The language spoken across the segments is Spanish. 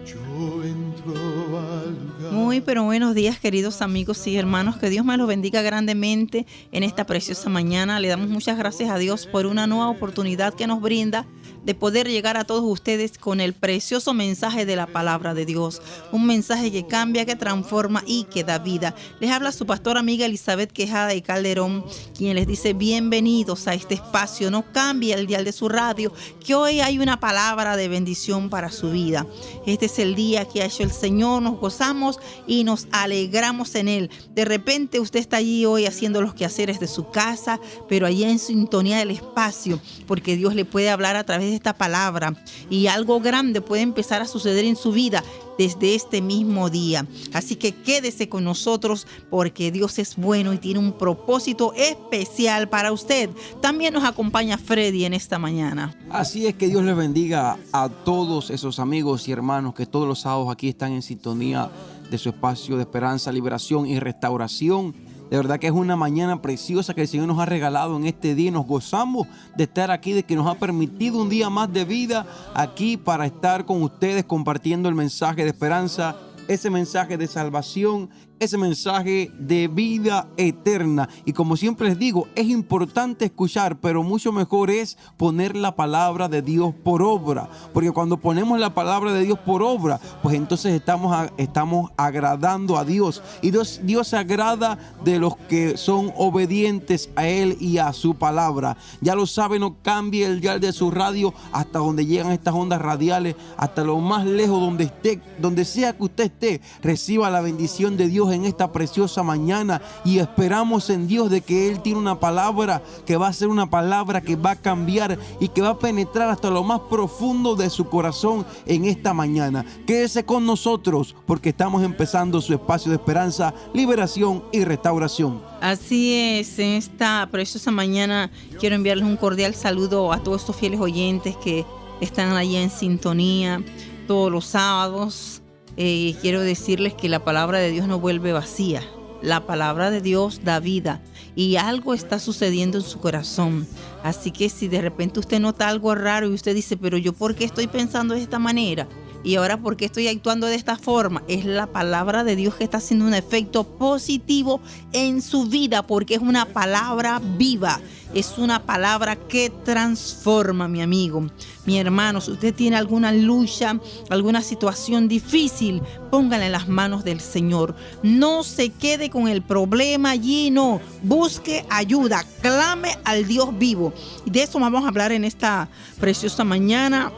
Yo entro al lugar. Muy, pero buenos días, queridos amigos y hermanos. Que Dios me los bendiga grandemente en esta preciosa mañana. Le damos muchas gracias a Dios por una nueva oportunidad que nos brinda de poder llegar a todos ustedes con el precioso mensaje de la palabra de Dios. Un mensaje que cambia, que transforma y que da vida. Les habla su pastora amiga Elizabeth Quejada y Calderón, quien les dice bienvenidos a este espacio. No cambie el dial de su radio, que hoy hay una palabra de bendición para su vida. Este es el día que ha hecho el Señor, nos gozamos y nos alegramos en Él. De repente usted está allí hoy haciendo los quehaceres de su casa, pero allí en sintonía del espacio, porque Dios le puede hablar a través de esta palabra y algo grande puede empezar a suceder en su vida desde este mismo día. Así que quédese con nosotros porque Dios es bueno y tiene un propósito especial para usted. También nos acompaña Freddy en esta mañana. Así es, que Dios les bendiga a todos esos amigos y hermanos que todos los sábados aquí están en sintonía de su espacio de esperanza, liberación y restauración. De verdad que es una mañana preciosa que el Señor nos ha regalado en este día. Nos gozamos de estar aquí, de que nos ha permitido un día más de vida aquí para estar con ustedes compartiendo el mensaje de esperanza, ese mensaje de salvación, ese mensaje de vida eterna. Y como siempre les digo, es importante escuchar, pero mucho mejor es poner la palabra de Dios por obra. Porque cuando ponemos la palabra de Dios por obra, pues entonces estamos agradando a Dios. Y Dios se agrada de los que son obedientes a Él y a su palabra. Ya lo sabe, no cambie el dial de su radio hasta donde llegan estas ondas radiales, hasta lo más lejos donde esté, donde sea que usted esté, reciba la bendición de Dios en esta preciosa mañana, y esperamos en Dios de que Él tiene una palabra que va a ser una palabra que va a cambiar y que va a penetrar hasta lo más profundo de su corazón en esta mañana. Quédese con nosotros porque estamos empezando su espacio de esperanza, liberación y restauración. Así es, en esta preciosa mañana quiero enviarles un cordial saludo a todos estos fieles oyentes que están allí en sintonía todos los sábados. Quiero decirles que la palabra de Dios no vuelve vacía. La palabra de Dios da vida y algo está sucediendo en su corazón. Así que si de repente usted nota algo raro y usted dice, pero yo ¿por qué estoy pensando de esta manera? Y ahora ¿por qué estoy actuando de esta forma? Es la palabra de Dios que está haciendo un efecto positivo en su vida, porque es una palabra viva. Es una palabra que transforma, mi amigo, mi hermano. Si usted tiene alguna lucha, alguna situación difícil, póngala en las manos del Señor. No se quede con el problema allí, no. Busque ayuda, clame al Dios vivo. Y de eso vamos a hablar en esta preciosa mañana.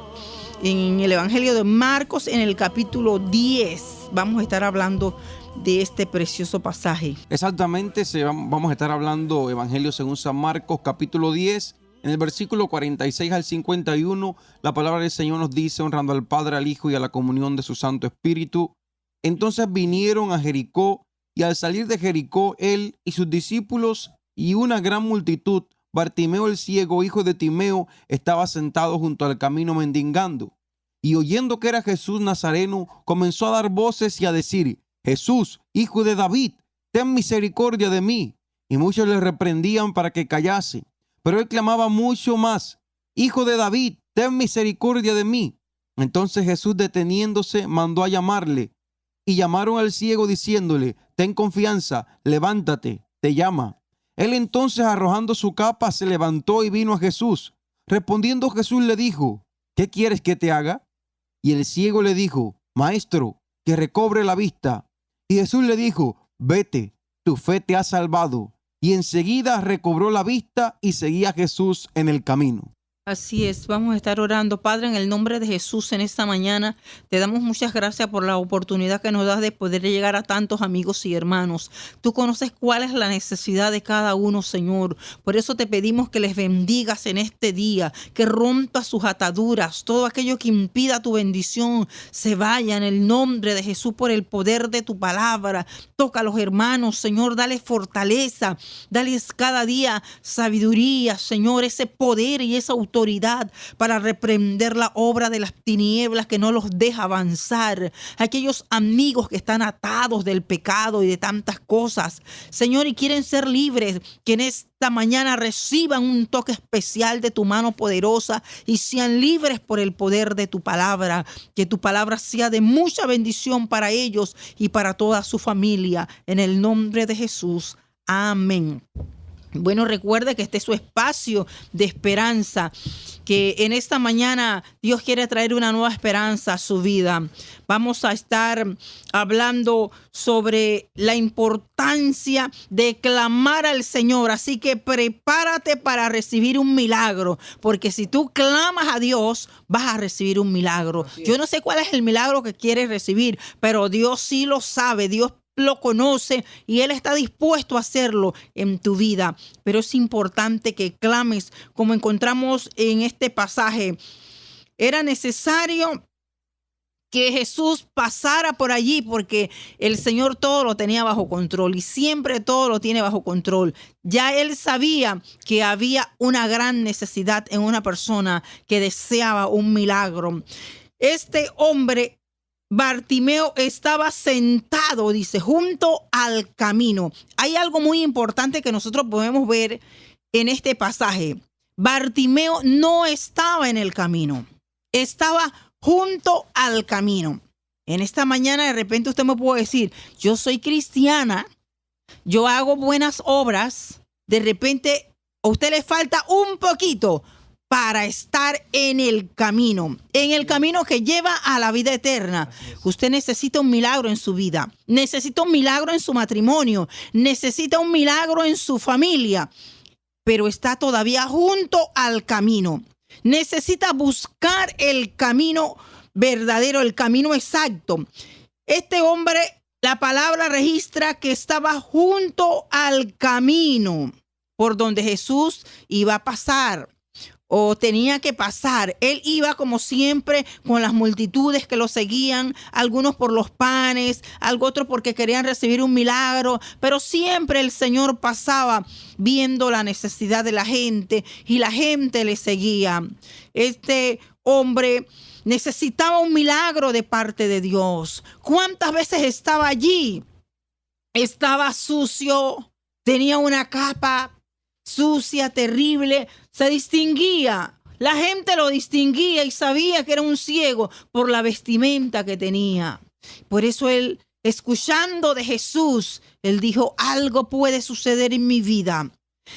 En el Evangelio de Marcos, en el capítulo 10, vamos a estar hablando de este precioso pasaje. Exactamente, vamos a estar hablando Evangelio según San Marcos, capítulo 10, en el versículo 46 al 51, la palabra del Señor nos dice, honrando al Padre, al Hijo y a la comunión de su Santo Espíritu. Entonces vinieron a Jericó, y al salir de Jericó, él y sus discípulos y una gran multitud, Bartimeo el ciego, hijo de Timeo, estaba sentado junto al camino mendigando. Y oyendo que era Jesús Nazareno, comenzó a dar voces y a decir, Jesús, hijo de David, ten misericordia de mí. Y muchos le reprendían para que callase. Pero él clamaba mucho más, Hijo de David, ten misericordia de mí. Entonces Jesús, deteniéndose, mandó a llamarle. Y llamaron al ciego diciéndole, ten confianza, levántate, te llama. Él entonces, arrojando su capa, se levantó y vino a Jesús. Respondiendo Jesús le dijo, ¿qué quieres que te haga? Y el ciego le dijo, Maestro, que recobre la vista. Y Jesús le dijo, vete, tu fe te ha salvado. Y enseguida recobró la vista y seguía a Jesús en el camino. Así es, vamos a estar orando. Padre, en el nombre de Jesús, en esta mañana te damos muchas gracias por la oportunidad que nos das de poder llegar a tantos amigos y hermanos. Tú conoces cuál es la necesidad de cada uno, Señor. Por eso te pedimos que les bendigas en este día, que rompas sus ataduras, todo aquello que impida tu bendición se vaya en el nombre de Jesús por el poder de tu palabra. Toca a los hermanos, Señor, dale fortaleza, dales cada día sabiduría, Señor, ese poder y esa autoridad autoridad para reprender la obra de las tinieblas que no los deja avanzar. Aquellos amigos que están atados del pecado y de tantas cosas, Señor, y quieren ser libres, que en esta mañana reciban un toque especial de tu mano poderosa y sean libres por el poder de tu palabra. Que tu palabra sea de mucha bendición para ellos y para toda su familia. En el nombre de Jesús. Amén. Bueno, recuerde que este es su espacio de esperanza, que en esta mañana Dios quiere traer una nueva esperanza a su vida. Vamos a estar hablando sobre la importancia de clamar al Señor. Así que prepárate para recibir un milagro, porque si tú clamas a Dios, vas a recibir un milagro. Yo no sé cuál es el milagro que quieres recibir, pero Dios sí lo sabe. Dios lo conoce y Él está dispuesto a hacerlo en tu vida. Pero es importante que clames, como encontramos en este pasaje. Era necesario que Jesús pasara por allí porque el Señor todo lo tenía bajo control y siempre todo lo tiene bajo control. Ya Él sabía que había una gran necesidad en una persona que deseaba un milagro. Este hombre Bartimeo estaba sentado, dice, junto al camino. Hay algo muy importante que nosotros podemos ver en este pasaje. Bartimeo no estaba en el camino, estaba junto al camino. En esta mañana de repente usted me puede decir, yo soy cristiana, yo hago buenas obras. De repente a usted le falta un poquito para estar en el camino que lleva a la vida eterna. Usted necesita un milagro en su vida, necesita un milagro en su matrimonio, necesita un milagro en su familia, pero está todavía junto al camino. Necesita buscar el camino verdadero, el camino exacto. Este hombre, la palabra registra que estaba junto al camino por donde Jesús iba a pasar o tenía que pasar. Él iba como siempre con las multitudes que lo seguían, algunos por los panes, otros porque querían recibir un milagro, pero siempre el Señor pasaba viendo la necesidad de la gente y la gente le seguía. Este hombre necesitaba un milagro de parte de Dios. ¿Cuántas veces estaba allí? Estaba sucio, tenía una capa sucia, terrible, se distinguía. La gente lo distinguía y sabía que era un ciego por la vestimenta que tenía. Por eso él, escuchando de Jesús, él dijo, algo puede suceder en mi vida.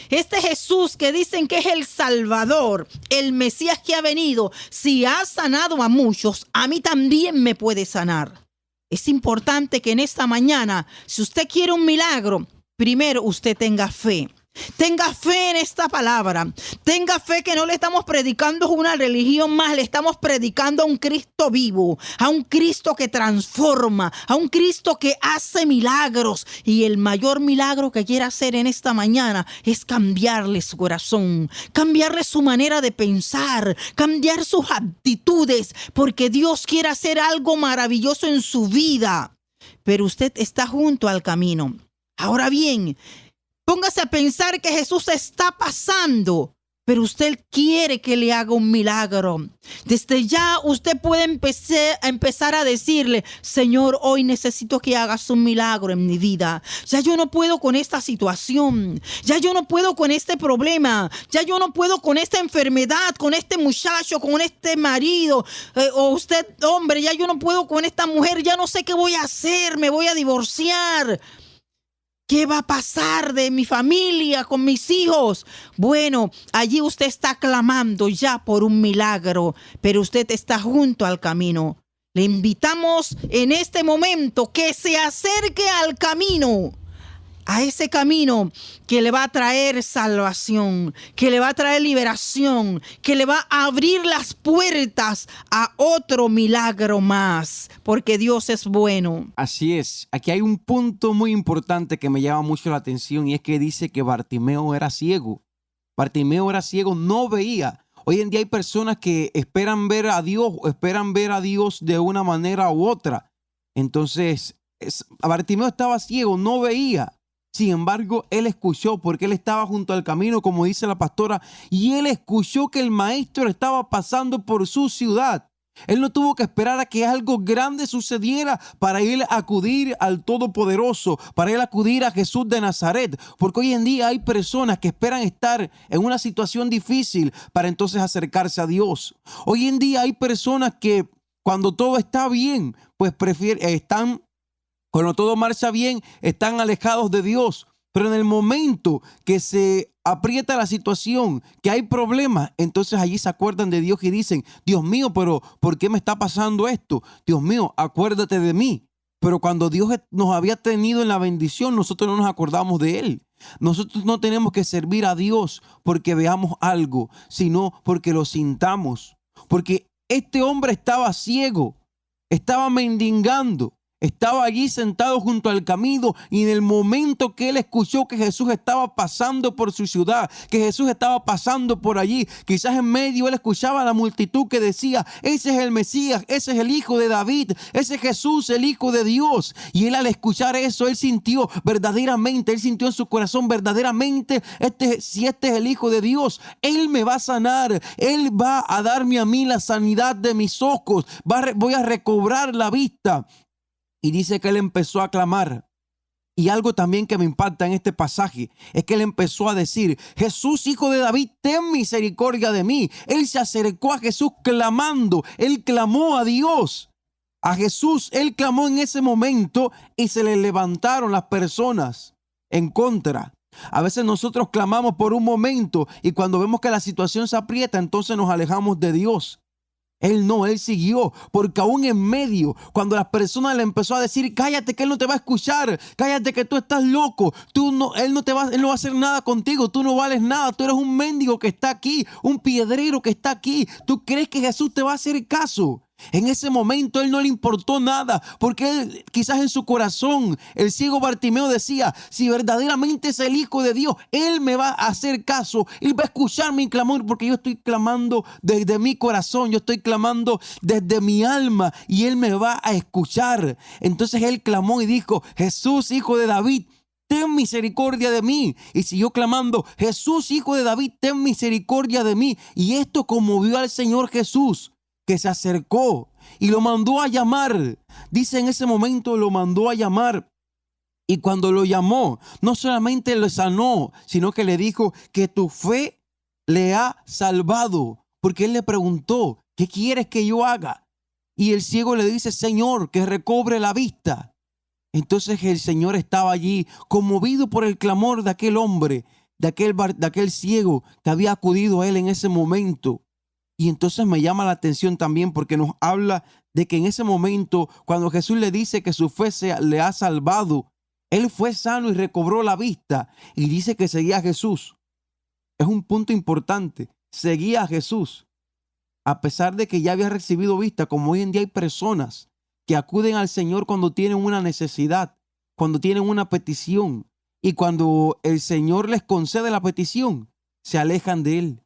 Este Jesús que dicen que es el Salvador, el Mesías que ha venido, si ha sanado a muchos, a mí también me puede sanar. Es importante que en esta mañana, si usted quiere un milagro, primero usted tenga fe. Tenga fe en esta palabra. Tenga fe que no le estamos predicando una religión más, le estamos predicando a un Cristo vivo, a un Cristo que transforma, a un Cristo que hace milagros. Y el mayor milagro que quiere hacer en esta mañana es cambiarle su corazón, cambiarle su manera de pensar, cambiar sus actitudes, porque Dios quiere hacer algo maravilloso en su vida. Pero usted está junto al camino. Ahora bien, póngase a pensar que Jesús está pasando, pero usted quiere que le haga un milagro. Desde ya usted puede empezar a decirle, Señor, hoy necesito que hagas un milagro en mi vida. Ya yo no puedo con esta situación. Ya yo no puedo con este problema. Ya yo no puedo con esta enfermedad, con este muchacho, con este marido. O usted, hombre, ya yo no puedo con esta mujer. Ya no sé qué voy a hacer. Me voy a divorciar. ¿Qué va a pasar de mi familia, con mis hijos? Bueno, allí usted está clamando ya por un milagro, pero usted está junto al camino. Le invitamos en este momento que se acerque al camino, a ese camino que le va a traer salvación, que le va a traer liberación, que le va a abrir las puertas a otro milagro más, porque Dios es bueno. Así es. Aquí hay un punto muy importante que me llama mucho la atención y es que dice que Bartimeo era ciego. Bartimeo era ciego, no veía. Hoy en día hay personas que esperan ver a Dios o esperan ver a Dios de una manera u otra. Entonces, Bartimeo estaba ciego, no veía. Sin embargo, él escuchó, porque él estaba junto al camino, como dice la pastora, y él escuchó que el maestro estaba pasando por su ciudad. Él no tuvo que esperar a que algo grande sucediera para él acudir al Todopoderoso, para él acudir a Jesús de Nazaret. Porque hoy en día hay personas que esperan estar en una situación difícil para entonces acercarse a Dios. Hoy en día hay personas que cuando todo está bien, pues cuando todo marcha bien, están alejados de Dios. Pero en el momento que se aprieta la situación, que hay problemas, entonces allí se acuerdan de Dios y dicen: Dios mío, pero ¿por qué me está pasando esto? Dios mío, acuérdate de mí. Pero cuando Dios nos había tenido en la bendición, nosotros no nos acordamos de Él. Nosotros no tenemos que servir a Dios porque veamos algo, sino porque lo sintamos. Porque este hombre estaba ciego, estaba mendigando. Estaba allí sentado junto al camino, y en el momento que él escuchó que Jesús estaba pasando por su ciudad, que Jesús estaba pasando por allí, quizás en medio él escuchaba a la multitud que decía: ese es el Mesías, ese es el Hijo de David, ese es Jesús, el Hijo de Dios. Y él, al escuchar eso, él sintió verdaderamente, él sintió en su corazón verdaderamente: si este es el Hijo de Dios, él me va a sanar, él va a darme a mí la sanidad de mis ojos, voy a recobrar la vista. Y dice que él empezó a clamar. Y algo también que me impacta en este pasaje es que él empezó a decir: Jesús, Hijo de David, ten misericordia de mí. Él se acercó a Jesús clamando. Él clamó a Dios. A Jesús, él clamó en ese momento, y se le levantaron las personas en contra. A veces nosotros clamamos por un momento, y cuando vemos que la situación se aprieta, entonces nos alejamos de Dios. Él no, él siguió, porque aún en medio, cuando las personas le empezó a decir: cállate, que él no te va a escuchar, cállate, que tú estás loco, él no va a hacer nada contigo, tú no vales nada, tú eres un mendigo que está aquí, un piedrero que está aquí, ¿tú crees que Jesús te va a hacer caso? En ese momento él no le importó nada, porque él, quizás en su corazón, el ciego Bartimeo decía: si verdaderamente es el Hijo de Dios, él me va a hacer caso, él va a escuchar mi clamor, porque yo estoy clamando desde mi corazón, yo estoy clamando desde mi alma, y él me va a escuchar. Entonces él clamó y dijo: Jesús, Hijo de David, ten misericordia de mí. Y siguió clamando: Jesús, Hijo de David, ten misericordia de mí. Y esto conmovió al Señor Jesús, que se acercó y lo mandó a llamar. Dice, en ese momento lo mandó a llamar. Y cuando lo llamó, no solamente lo sanó, sino que le dijo que tu fe le ha salvado. Porque él le preguntó: ¿qué quieres que yo haga? Y el ciego le dice: Señor, que recobre la vista. Entonces el Señor estaba allí, conmovido por el clamor de aquel hombre, de aquel ciego que había acudido a él en ese momento. Y entonces me llama la atención también, porque nos habla de que en ese momento, cuando Jesús le dice que su fe le ha salvado, él fue sano y recobró la vista, y dice que seguía a Jesús. Es un punto importante: seguía a Jesús, a pesar de que ya había recibido vista. Como hoy en día hay personas que acuden al Señor cuando tienen una necesidad, cuando tienen una petición, y cuando el Señor les concede la petición, se alejan de Él.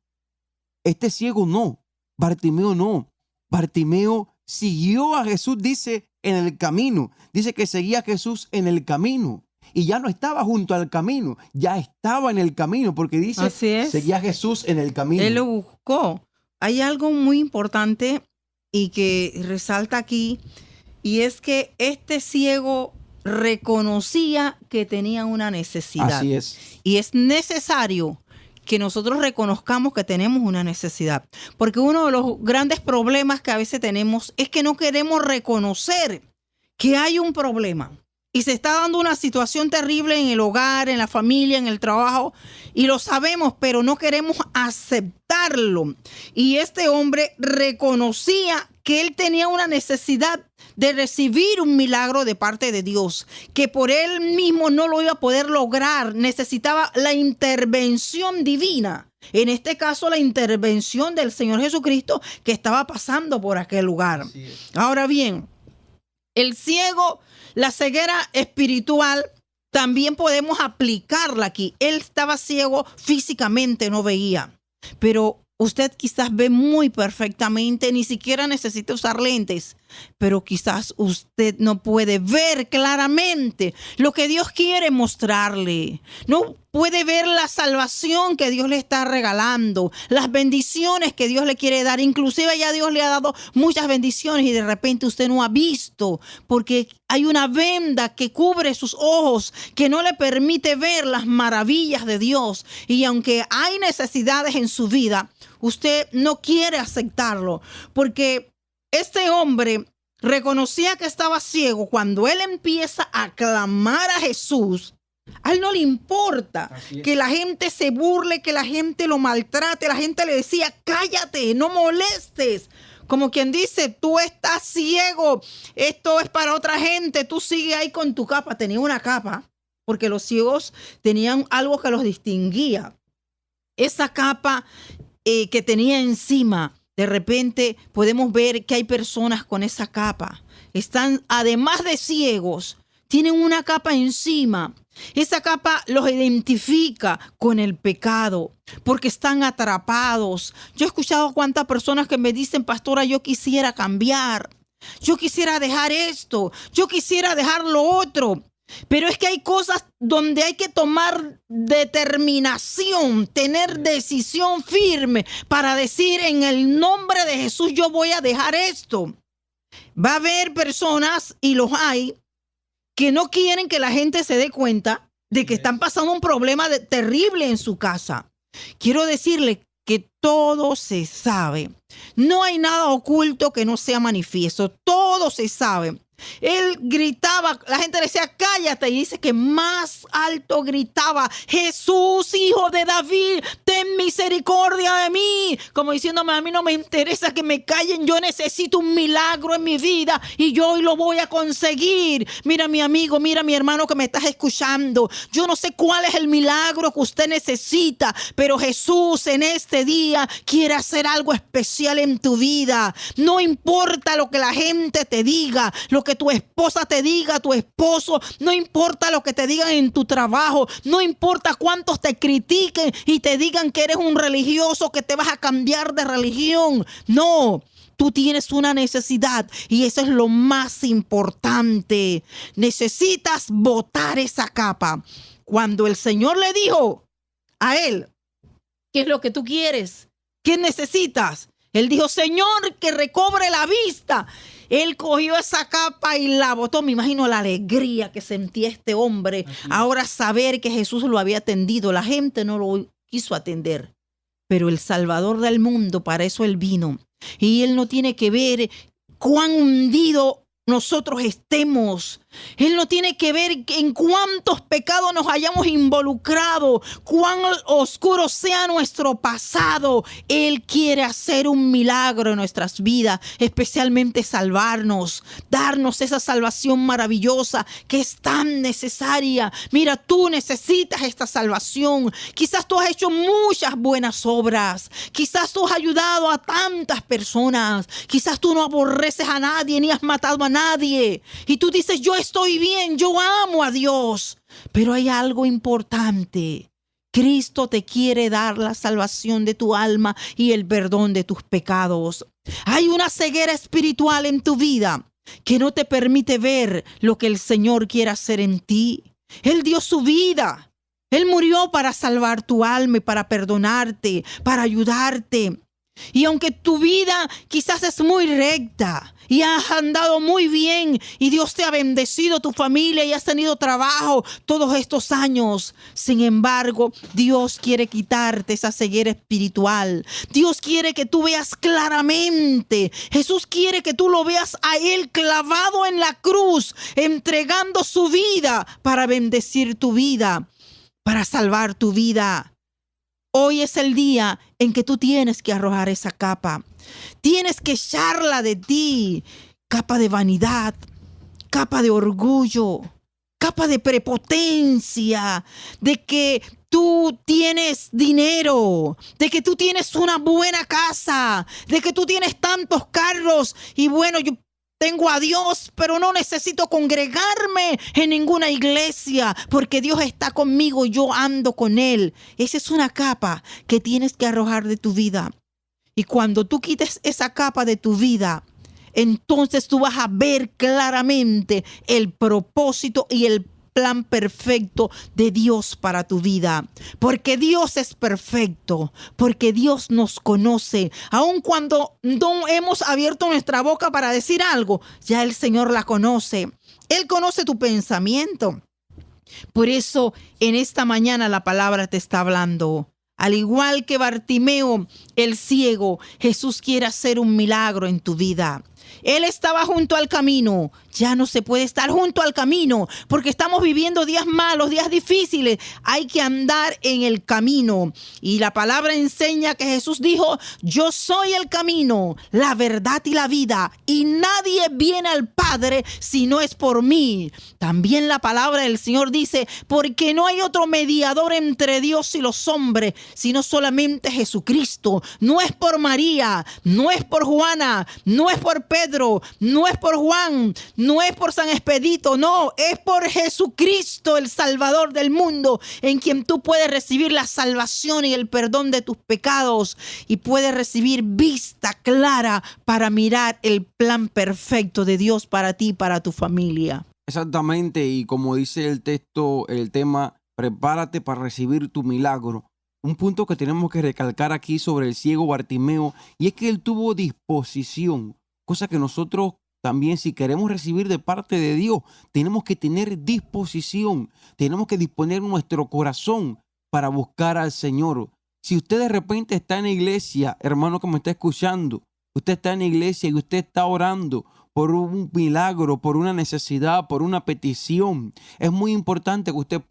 Este ciego no, Bartimeo no. Bartimeo siguió a Jesús, dice, en el camino. Dice que seguía a Jesús en el camino. Y ya no estaba junto al camino, ya estaba en el camino, porque dice: así es, seguía a Jesús en el camino. Él lo buscó. Hay algo muy importante y que resalta aquí, y es que este ciego reconocía que tenía una necesidad. Así es. Y es necesario que nosotros reconozcamos que tenemos una necesidad. Porque uno de los grandes problemas que a veces tenemos es que no queremos reconocer que hay un problema. Y se está dando una situación terrible en el hogar, en la familia, en el trabajo. Y lo sabemos, pero no queremos aceptarlo. Y este hombre reconocía que él tenía una necesidad de recibir un milagro de parte de Dios, que por él mismo no lo iba a poder lograr. Necesitaba la intervención divina. En este caso, la intervención del Señor Jesucristo, que estaba pasando por aquel lugar. Ahora bien, el ciego, la ceguera espiritual, también podemos aplicarla aquí. Él estaba ciego físicamente, no veía, pero usted quizás ve muy perfectamente, ni siquiera necesita usar lentes pero quizás usted no puede ver claramente lo que Dios quiere mostrarle. No puede ver la salvación que Dios le está regalando, las bendiciones que Dios le quiere dar. Inclusive ya Dios le ha dado muchas bendiciones y de repente usted no ha visto porque hay una venda que cubre sus ojos, que no le permite ver las maravillas de Dios. Y aunque hay necesidades en su vida, usted no quiere aceptarlo porque este hombre reconocía que estaba ciego. Cuando él empieza a clamar a Jesús, a él no le importa que la gente se burle, que la gente lo maltrate. La gente le decía, cállate, no molestes. Como quien dice, tú estás ciego, esto es para otra gente, tú sigue ahí con tu capa. Tenía una capa, porque los ciegos tenían algo que los distinguía. Esa capa que tenía encima, de repente podemos ver que hay personas con esa capa. Están, además de ciegos, tienen una capa encima. Esa capa los identifica con el pecado porque están atrapados. Yo he escuchado cuántas personas que me dicen, pastora, yo quisiera cambiar, yo quisiera dejar esto, yo quisiera dejar lo otro. Pero es que hay cosas donde hay que tomar determinación, tener decisión firme para decir, en el nombre de Jesús yo voy a dejar esto. Va a haber personas, y los hay, que no quieren que la gente se dé cuenta de que están pasando un problema terrible en su casa. Quiero decirle que todo se sabe. No hay nada oculto que no sea manifiesto. Todo se sabe. Él gritaba, la gente le decía, cállate, y dice que más alto gritaba, Jesús, hijo de David, ten misericordia de mí. Como diciéndome, a mí no me interesa que me callen, yo necesito un milagro en mi vida y yo hoy lo voy a conseguir. Mira mi amigo, mira mi hermano que me estás escuchando. Yo no sé cuál es el milagro que usted necesita, pero Jesús en este día quiere hacer algo especial en tu vida. No importa lo que la gente te diga, lo que tu esposa te diga, tu esposo, no importa lo que te digan en tu trabajo, no importa cuántos te critiquen y te digan que eres un religioso, que te vas a cambiar de religión. No, tú tienes una necesidad y eso es lo más importante. Necesitas botar esa capa. Cuando el Señor le dijo a él, ¿qué es lo que tú quieres? ¿Qué necesitas? Él dijo, Señor, que recobre la vista. Él cogió esa capa y la botó. Me imagino la alegría que sentía este hombre. Ahora saber que Jesús lo había atendido. La gente no lo quiso atender. Pero el Salvador del mundo, para eso Él vino. Y Él no tiene que ver cuán hundido nosotros estemos. Él no tiene que ver en cuántos pecados nos hayamos involucrado, cuán oscuro sea nuestro pasado. Él quiere hacer un milagro en nuestras vidas, especialmente salvarnos, darnos esa salvación maravillosa que es tan necesaria. Mira, tú necesitas esta salvación. Quizás tú has hecho muchas buenas obras, quizás tú has ayudado a tantas personas, quizás tú no aborreces a nadie ni has matado a nadie y tú dices, yo estoy bien, yo amo a Dios. Pero hay algo importante. Cristo te quiere dar la salvación de tu alma y el perdón de tus pecados. Hay una ceguera espiritual en tu vida que no te permite ver lo que el Señor quiere hacer en ti. Él dio su vida. Él murió para salvar tu alma y para perdonarte, para ayudarte. Y aunque tu vida quizás es muy recta y has andado muy bien y Dios te ha bendecido, tu familia, y has tenido trabajo todos estos años, sin embargo, Dios quiere quitarte esa ceguera espiritual. Dios quiere que tú veas claramente. Jesús quiere que tú lo veas a Él clavado en la cruz, entregando su vida para bendecir tu vida, para salvar tu vida. Hoy es el día en que tú tienes que arrojar esa capa. Tienes que echarla de ti. Capa de vanidad, capa de orgullo, capa de prepotencia, de que tú tienes dinero, de que tú tienes una buena casa, de que tú tienes tantos carros y bueno, yo tengo a Dios, pero no necesito congregarme en ninguna iglesia porque Dios está conmigo y yo ando con Él. Esa es una capa que tienes que arrojar de tu vida. Y cuando tú quites esa capa de tu vida, entonces tú vas a ver claramente el propósito y el plan perfecto de Dios para tu vida, porque Dios es perfecto, porque Dios nos conoce, aun cuando no hemos abierto nuestra boca para decir algo, ya el Señor la conoce. Él conoce tu pensamiento. Por eso en esta mañana la palabra te está hablando. Al igual que Bartimeo, el ciego, Jesús quiere hacer un milagro en tu vida. Él estaba junto al camino. Ya no se puede estar junto al camino porque estamos viviendo días malos, días difíciles. Hay que andar en el camino. Y la palabra enseña que Jesús dijo: yo soy el camino, la verdad y la vida. Y nadie viene al Padre si no es por mí. También la palabra del Señor dice: porque no hay otro mediador entre Dios y los hombres, sino solamente Jesucristo. No es por María, no es por Juana, no es por Pedro, no es por Juan, no es por San Expedito, no, es por Jesucristo, el Salvador del mundo, en quien tú puedes recibir la salvación y el perdón de tus pecados y puedes recibir vista clara para mirar el plan perfecto de Dios para ti y para tu familia. Exactamente, y como dice el texto, el tema, prepárate para recibir tu milagro. Un punto que tenemos que recalcar aquí sobre el ciego Bartimeo, y es que él tuvo disposición, cosa que nosotros también, si queremos recibir de parte de Dios, tenemos que tener disposición, tenemos que disponer nuestro corazón para buscar al Señor. Si usted de repente está en la iglesia, hermano que me está escuchando, usted está en la iglesia y usted está orando por un milagro, por una necesidad, por una petición, es muy importante que usted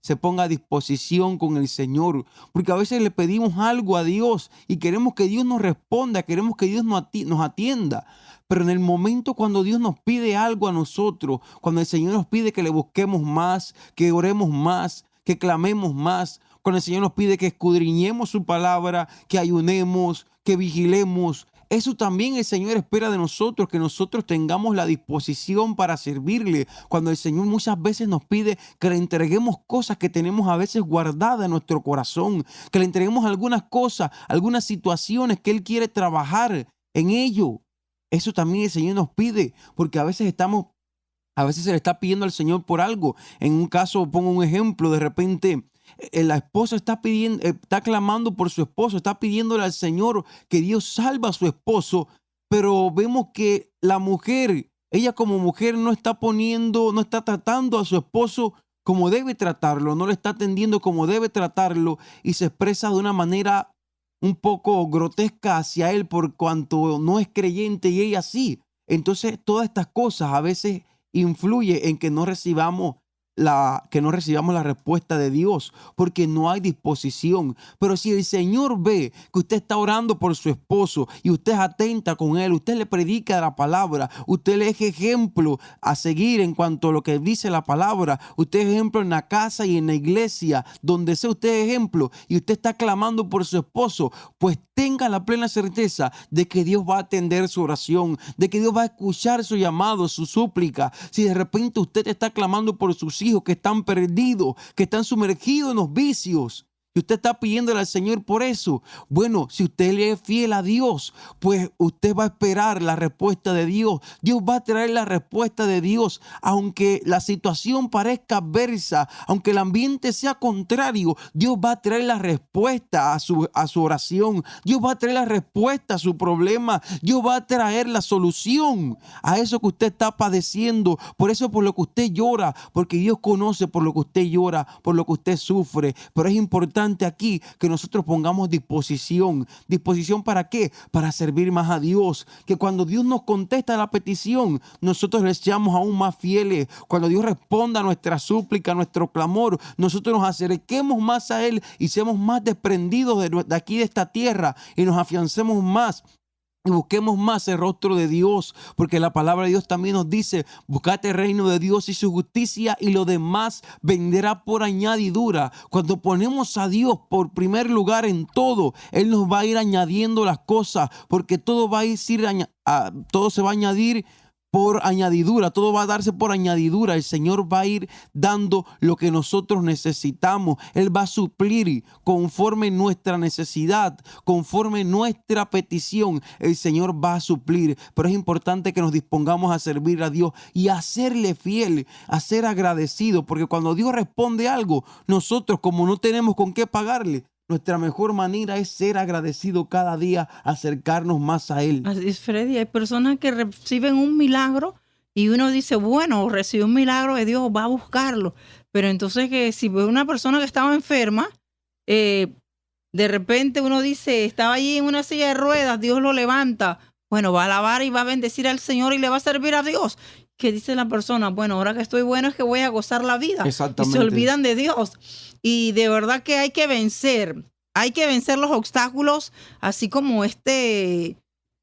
se ponga a disposición con el Señor, porque a veces le pedimos algo a Dios y queremos que Dios nos responda, queremos que Dios nos atienda. Pero en el momento cuando Dios nos pide algo a nosotros, cuando el Señor nos pide que le busquemos más, que oremos más, que clamemos más, cuando el Señor nos pide que escudriñemos su palabra, que ayunemos, que vigilemos, eso también el Señor espera de nosotros, que nosotros tengamos la disposición para servirle. Cuando el Señor muchas veces nos pide que le entreguemos cosas que tenemos a veces guardadas en nuestro corazón, que le entreguemos algunas cosas, algunas situaciones que Él quiere trabajar en ello. Eso también el Señor nos pide, porque a veces se le está pidiendo al Señor por algo. En un caso, pongo un ejemplo, de repente la esposa está clamando por su esposo, está pidiéndole al Señor que Dios salve a su esposo, pero vemos que la mujer, ella como mujer no está tratando a su esposo como debe tratarlo, no le está atendiendo como debe tratarlo y se expresa de una manera un poco grotesca hacia él por cuanto no es creyente y ella sí. Entonces todas estas cosas a veces influyen en que no recibamos la respuesta de Dios, porque no hay disposición. Pero si el Señor ve que usted está orando por su esposo y usted es atenta con él, usted le predica la palabra, usted le es ejemplo a seguir en cuanto a lo que dice la palabra, usted es ejemplo en la casa y en la iglesia, donde sea usted ejemplo, y usted está clamando por su esposo, pues tenga la plena certeza de que Dios va a atender su oración, de que Dios va a escuchar su llamado, su súplica. Si de repente usted está clamando por sus hijos que están perdidos, que están sumergidos en los vicios, y usted está pidiéndole al Señor por eso, bueno, si usted le es fiel a Dios, pues usted va a esperar la respuesta de Dios. Dios va a traer la respuesta de Dios, aunque la situación parezca adversa, aunque el ambiente sea contrario, Dios va a traer la respuesta a su oración. Dios va a traer la respuesta a su problema. Dios va a traer la solución a eso que usted está padeciendo. Por eso, por lo que usted llora, porque Dios conoce por lo que usted llora, por lo que usted sufre. Pero es importante aquí que nosotros pongamos disposición. ¿Disposición para qué? Para servir más a Dios. Que cuando Dios nos contesta la petición, nosotros le seamos aún más fieles. Cuando Dios responda a nuestra súplica, a nuestro clamor, nosotros nos acerquemos más a Él y seamos más desprendidos de aquí de esta tierra y nos afiancemos más. Y busquemos más el rostro de Dios, porque la palabra de Dios también nos dice: buscad el reino de Dios y su justicia, y lo demás vendrá por añadidura. Cuando ponemos a Dios por primer lugar en todo, Él nos va a ir añadiendo las cosas, porque todo se va a añadir por añadidura, todo va a darse por añadidura. El Señor va a ir dando lo que nosotros necesitamos. Él va a suplir conforme nuestra necesidad, conforme nuestra petición. El Señor va a suplir, pero es importante que nos dispongamos a servir a Dios y a serle fiel, a ser agradecido, porque cuando Dios responde algo, nosotros, como no tenemos con qué pagarle, nuestra mejor manera es ser agradecido cada día, acercarnos más a Él. Así es, Freddy. Hay personas que reciben un milagro y uno dice, bueno, recibí un milagro de Dios, va a buscarlo. Pero entonces que si ve una persona que estaba enferma, de repente uno dice, estaba allí en una silla de ruedas, Dios lo levanta. Bueno, va a alabar y va a bendecir al Señor y le va a servir a Dios. ¿Qué dice la persona? Bueno, ahora que estoy bueno es que voy a gozar la vida. Exactamente. Y se olvidan de Dios. Y de verdad que hay que vencer los obstáculos, así como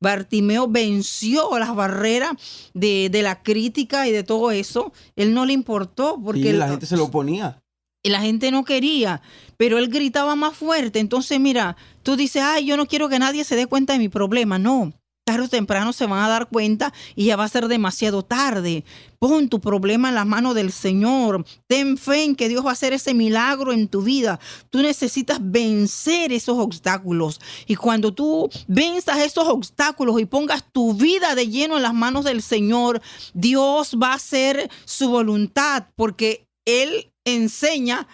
Bartimeo venció las barreras de la crítica y de todo eso. Él no le importó porque la gente se lo oponía. Y la gente no quería, pero él gritaba más fuerte. Entonces, mira, tú dices, ay, yo no quiero que nadie se dé cuenta de mi problema. No. Tarde o temprano se van a dar cuenta y ya va a ser demasiado tarde. Pon tu problema en las manos del Señor. Ten fe en que Dios va a hacer ese milagro en tu vida. Tú necesitas vencer esos obstáculos. Y cuando tú venzas esos obstáculos y pongas tu vida de lleno en las manos del Señor, Dios va a hacer su voluntad, porque Él enseña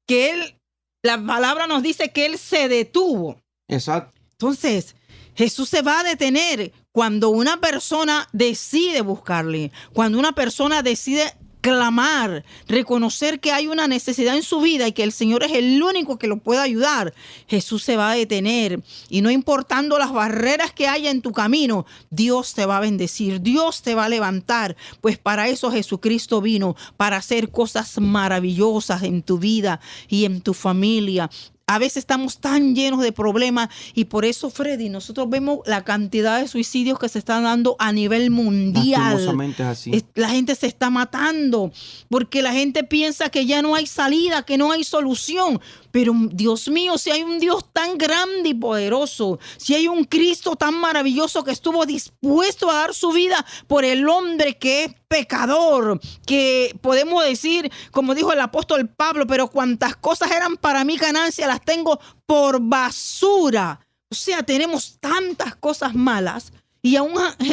que la palabra nos dice que Él se detuvo. Exacto. Entonces, Jesús se va a detener cuando una persona decide buscarle, cuando una persona decide clamar, reconocer que hay una necesidad en su vida y que el Señor es el único que lo puede ayudar. Jesús se va a detener y no importando las barreras que haya en tu camino, Dios te va a bendecir, Dios te va a levantar, pues para eso Jesucristo vino, para hacer cosas maravillosas en tu vida y en tu familia. A veces estamos tan llenos de problemas y por eso, Freddy, nosotros vemos la cantidad de suicidios que se están dando a nivel mundial. Lastimosamente es así. La gente se está matando porque la gente piensa que ya no hay salida, que no hay solución. Pero Dios mío, si hay un Dios tan grande y poderoso, si hay un Cristo tan maravilloso que estuvo dispuesto a dar su vida por el hombre que es pecador, que podemos decir, como dijo el apóstol Pablo, pero cuantas cosas eran para mí ganancia, las tengo por basura. O sea, tenemos tantas cosas malas y aún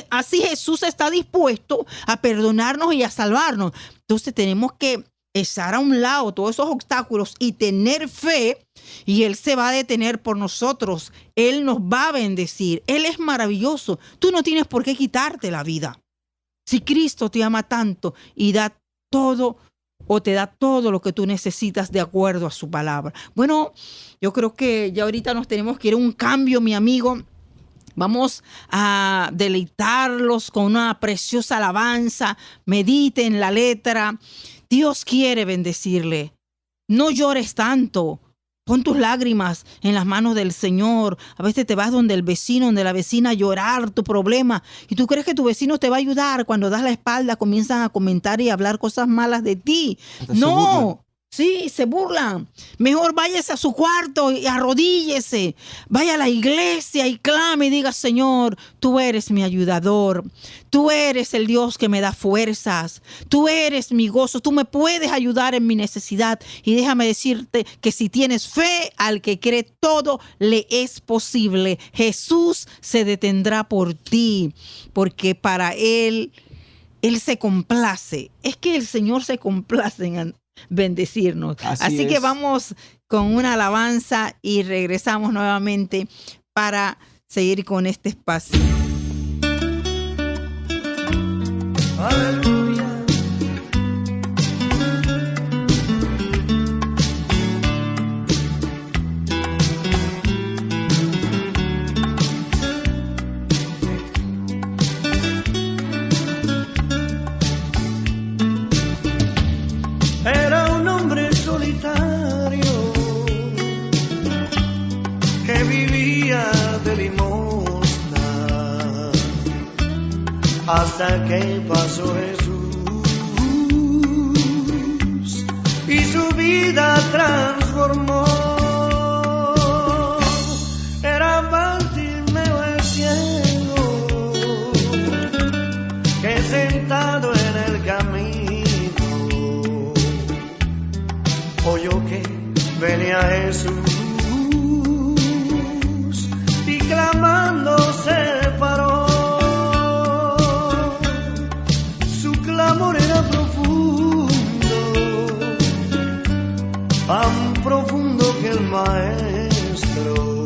así Jesús está dispuesto a perdonarnos y a salvarnos. Entonces tenemos que echar a un lado todos esos obstáculos y tener fe, y Él se va a detener por nosotros. Él nos va a bendecir. Él es maravilloso. Tú no tienes por qué quitarte la vida. Si Cristo te ama tanto y da todo o te da todo lo que tú necesitas de acuerdo a su palabra. Bueno, yo creo que ya ahorita nos tenemos que ir a un cambio, mi amigo. Vamos a deleitarlos con una preciosa alabanza. Mediten la letra. Dios quiere bendecirle. No llores tanto. Pon tus lágrimas en las manos del Señor. A veces te vas donde el vecino, donde la vecina a llorar tu problema. Y tú crees que tu vecino te va a ayudar. Cuando das la espalda comienzan a comentar y a hablar cosas malas de ti. No. Sí, se burlan. Mejor váyase a su cuarto y arrodíllese. Vaya a la iglesia y clame y diga, Señor, tú eres mi ayudador. Tú eres el Dios que me da fuerzas. Tú eres mi gozo. Tú me puedes ayudar en mi necesidad. Y déjame decirte que si tienes fe, al que cree todo le es posible. Jesús se detendrá por ti, porque para Él se complace. Es que el Señor se complace en bendecirnos. Así que vamos con una alabanza y regresamos nuevamente para seguir con este espacio. Aleluya. Era un hombre solitario que vivía de limosna hasta que pasó Jesús y su vida transformó. Era Bartimeo el ciego que se a Jesús y clamando se paró. Su clamor era profundo, tan profundo que el maestro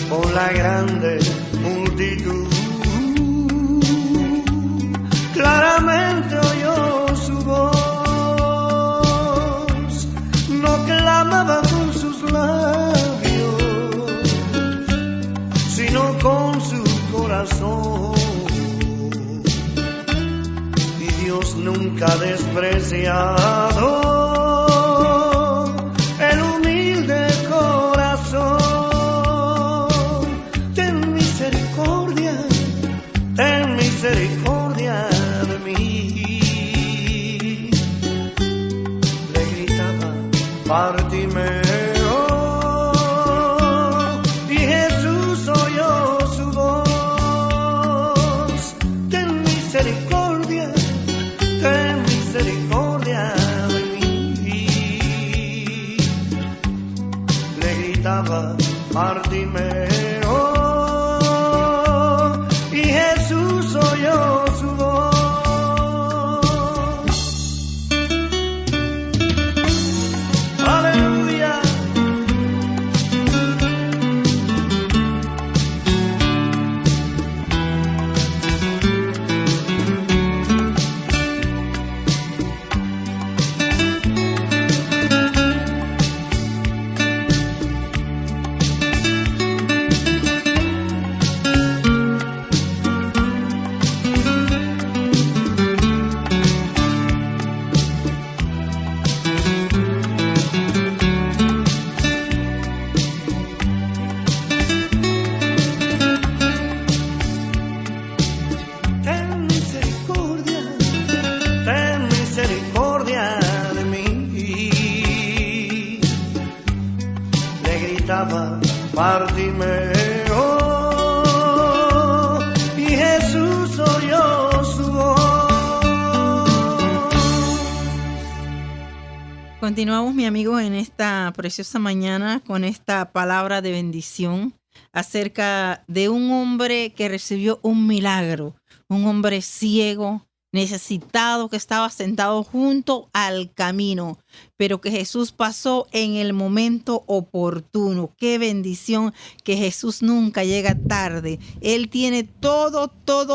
con la grande multitud claramente oyó su voz. No clamaba con sus labios, sino con su corazón. Y Dios nunca ha despreciado el humilde corazón. Ten misericordia de mí. Le gritaba Bartimeo, y Jesús oyó su voz. Ten misericordia de mí. Le gritaba Bartimeo, y Jesús oyó su voz. Aleluya. Ten misericordia de mí. Le gritaba Bartimeo, y Jesús oyó su voz. Continuamos, mi amigo, en esta preciosa mañana con esta palabra de bendición acerca de un hombre que recibió un milagro, un hombre ciego, necesitado, que estaba sentado junto al camino, pero que Jesús pasó en el momento oportuno. Qué bendición que Jesús nunca llega tarde. Él tiene todo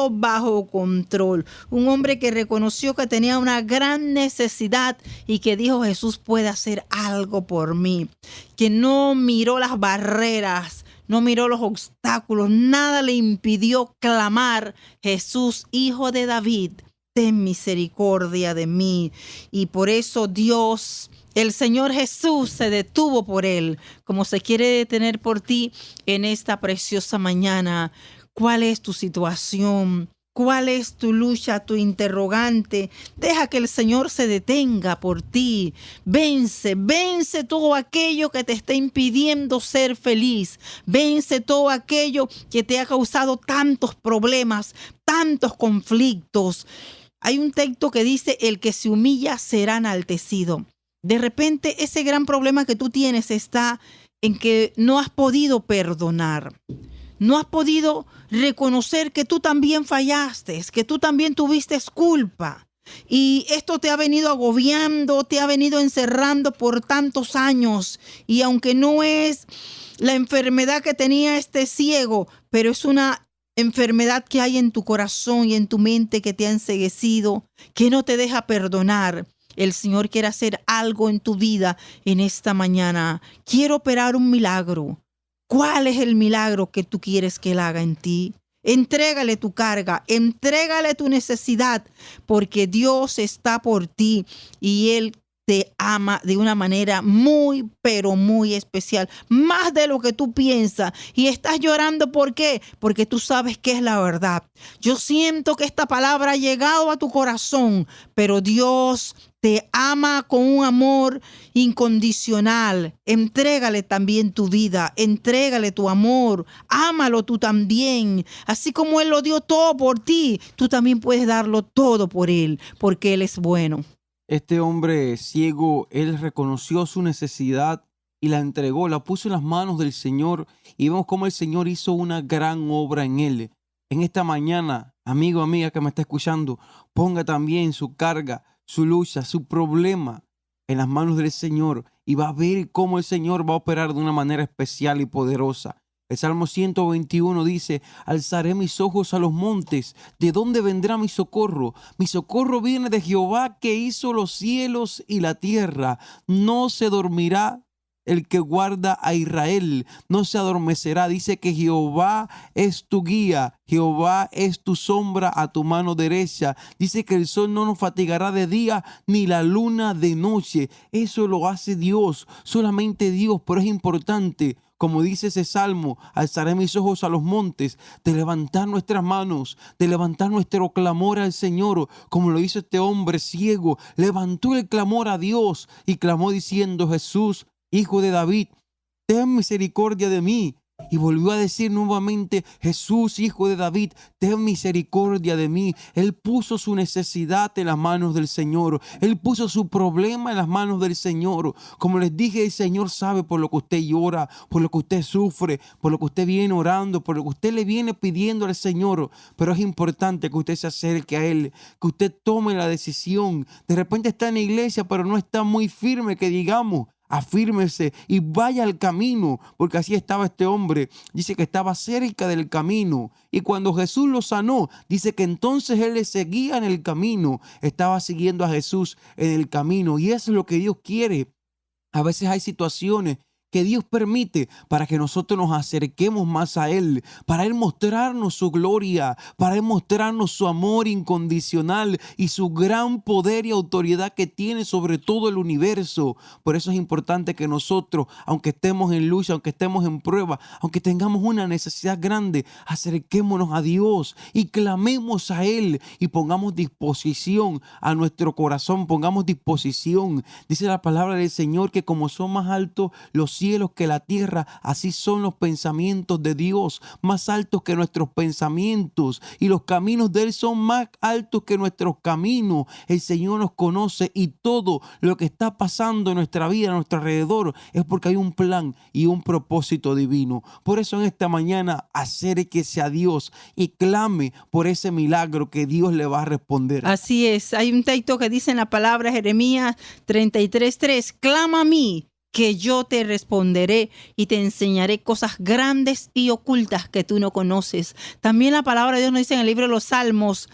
bajo control. Un hombre que reconoció que tenía una gran necesidad y que dijo: Jesús puede hacer algo por mí. Que no miró las barreras, no miró los obstáculos, nada le impidió clamar: Jesús, Hijo de David, ten misericordia de mí. Y por eso Dios, el Señor Jesús, se detuvo por él, como se quiere detener por ti en esta preciosa mañana. ¿Cuál es tu situación? ¿Cuál es tu lucha, tu interrogante? Deja que el Señor se detenga por ti. Vence todo aquello que te está impidiendo ser feliz. Vence todo aquello que te ha causado tantos problemas, tantos conflictos. Hay un texto que dice: el que se humilla será enaltecido. De repente ese gran problema que tú tienes está en que no has podido perdonar. No has podido reconocer que tú también fallaste, que tú también tuviste culpa. Y esto te ha venido agobiando, te ha venido encerrando por tantos años. Y aunque no es la enfermedad que tenía este ciego, pero es una enfermedad que hay en tu corazón y en tu mente que te ha enceguecido, que no te deja perdonar. El Señor quiere hacer algo en tu vida en esta mañana. Quiere operar un milagro. ¿Cuál es el milagro que tú quieres que Él haga en ti? Entrégale tu carga, entrégale tu necesidad, porque Dios está por ti y Él te ama de una manera muy, pero muy especial, más de lo que tú piensas. Y estás llorando, ¿por qué? Porque tú sabes que es la verdad. Yo siento que esta palabra ha llegado a tu corazón, pero Dios te ama con un amor incondicional. Entrégale también tu vida, entrégale tu amor, ámalo tú también. Así como Él lo dio todo por ti, tú también puedes darlo todo por Él, porque Él es bueno. Este hombre ciego, él reconoció su necesidad y la entregó, la puso en las manos del Señor, y vemos cómo el Señor hizo una gran obra en él. En esta mañana, amigo, amiga que me está escuchando, ponga también su carga, su lucha, su problema en las manos del Señor, y va a ver cómo el Señor va a operar de una manera especial y poderosa. El Salmo 121 dice: alzaré mis ojos a los montes. ¿De dónde vendrá mi socorro? Mi socorro viene de Jehová, que hizo los cielos y la tierra. No se dormirá el que guarda a Israel, no se adormecerá. Dice que Jehová es tu guía, Jehová es tu sombra a tu mano derecha. Dice que el sol no nos fatigará de día, ni la luna de noche. Eso lo hace Dios, solamente Dios. Pero es importante, como dice ese salmo: alzaré mis ojos a los montes, de levantar nuestras manos, de levantar nuestro clamor al Señor, como lo hizo este hombre ciego. Levantó el clamor a Dios y clamó diciendo: Jesús, Hijo de David, ten misericordia de mí. Y volvió a decir nuevamente: Jesús, Hijo de David, ten misericordia de mí. Él puso su necesidad en las manos del Señor. Él puso su problema en las manos del Señor. Como les dije, el Señor sabe por lo que usted llora, por lo que usted sufre, por lo que usted viene orando, por lo que usted le viene pidiendo al Señor. Pero es importante que usted se acerque a Él, que usted tome la decisión. De repente está en la iglesia, pero no está muy firme, que digamos. Afírmese y vaya al camino, porque así estaba este hombre. Dice que estaba cerca del camino, y cuando Jesús lo sanó, dice que entonces él le seguía en el camino. Estaba siguiendo a Jesús en el camino, y eso es lo que Dios quiere. A veces hay situaciones que Dios permite para que nosotros nos acerquemos más a Él, para Él mostrarnos su gloria, para Él mostrarnos su amor incondicional y su gran poder y autoridad que tiene sobre todo el universo. Por eso es importante que nosotros, aunque estemos en lucha, aunque estemos en prueba, aunque tengamos una necesidad grande, acerquémonos a Dios y clamemos a Él y pongamos disposición a nuestro corazón, pongamos disposición. Dice la palabra del Señor que como son más altos los cielos que la tierra, así son los pensamientos de Dios, más altos que nuestros pensamientos, y los caminos de Él son más altos que nuestros caminos. El Señor nos conoce, y todo lo que está pasando en nuestra vida, a nuestro alrededor, es porque hay un plan y un propósito divino. Por eso en esta mañana acérquese a Dios y clame por ese milagro que Dios le va a responder. Así es, hay un texto que dice en la palabra Jeremías 33:3: clama a mí, que yo te responderé y te enseñaré cosas grandes y ocultas que tú no conoces. También la palabra de Dios nos dice en el libro de los Salmos,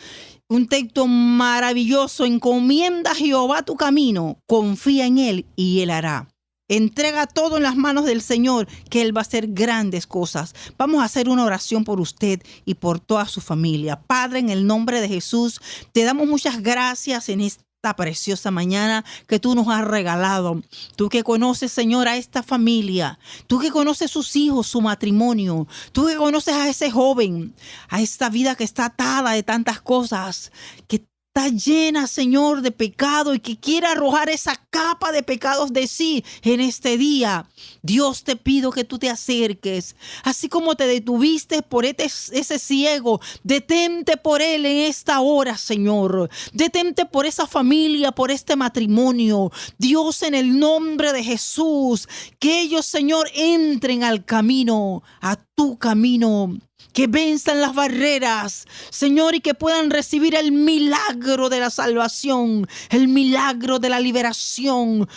un texto maravilloso: encomienda a Jehová tu camino, confía en Él y Él hará. Entrega todo en las manos del Señor, que Él va a hacer grandes cosas. Vamos a hacer una oración por usted y por toda su familia. Padre, en el nombre de Jesús, te damos muchas gracias en esta preciosa mañana que tú nos has regalado. Tú que conoces, Señor, a esta familia, tú que conoces sus hijos, su matrimonio, tú que conoces a ese joven, a esta vida que está atada de tantas cosas, que está llena, Señor, de pecado y que quiere arrojar esa capa de pecados de sí en este día. Dios, te pido que tú te acerques, así como te detuviste por ese ciego, detente por él en esta hora, Señor. Detente por esa familia, por este matrimonio. Dios, en el nombre de Jesús, que ellos, Señor, entren al camino, a tu camino. Que venzan las barreras, Señor, y que puedan recibir el milagro de la salvación, el milagro de la liberación,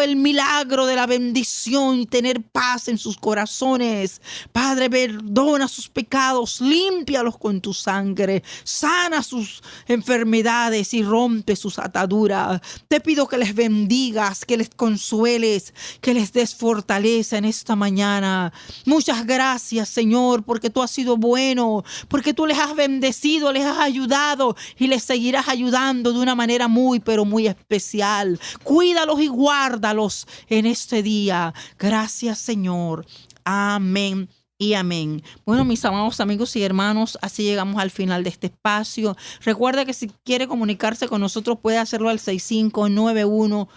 el milagro de la bendición y tener paz en sus corazones. Padre, perdona sus pecados, límpialos con tu sangre, sana sus enfermedades y rompe sus ataduras. Te pido que les bendigas, que les consueles, que les des fortaleza en esta mañana. Muchas gracias, Señor, porque tú has sido bueno, porque tú les has bendecido, les has ayudado y les seguirás ayudando de una manera muy, pero muy especial. Cuídalos y guárdalos en este día. Gracias, Señor. Amén y amén. Bueno, mis amados amigos y hermanos, así llegamos al final de este espacio. Recuerda que si quiere comunicarse con nosotros puede hacerlo al 6591-1210.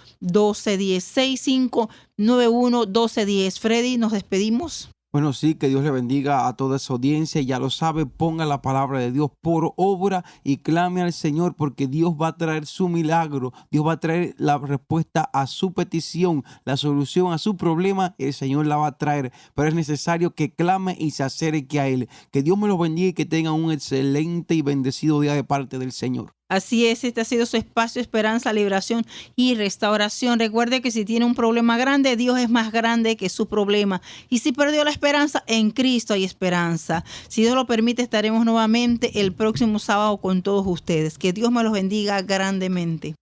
6591-1210. Freddy, nos despedimos. Bueno, sí, que Dios le bendiga a toda esa audiencia. Ya lo sabe, ponga la palabra de Dios por obra y clame al Señor, porque Dios va a traer su milagro. Dios va a traer la respuesta a su petición, la solución a su problema. El Señor la va a traer, pero es necesario que clame y se acerque a Él. Que Dios me los bendiga y que tengan un excelente y bendecido día de parte del Señor. Así es, este ha sido su espacio Esperanza, Liberación y Restauración. Recuerde que si tiene un problema grande, Dios es más grande que su problema. Y si perdió la esperanza, en Cristo hay esperanza. Si Dios lo permite, estaremos nuevamente el próximo sábado con todos ustedes. Que Dios me los bendiga grandemente.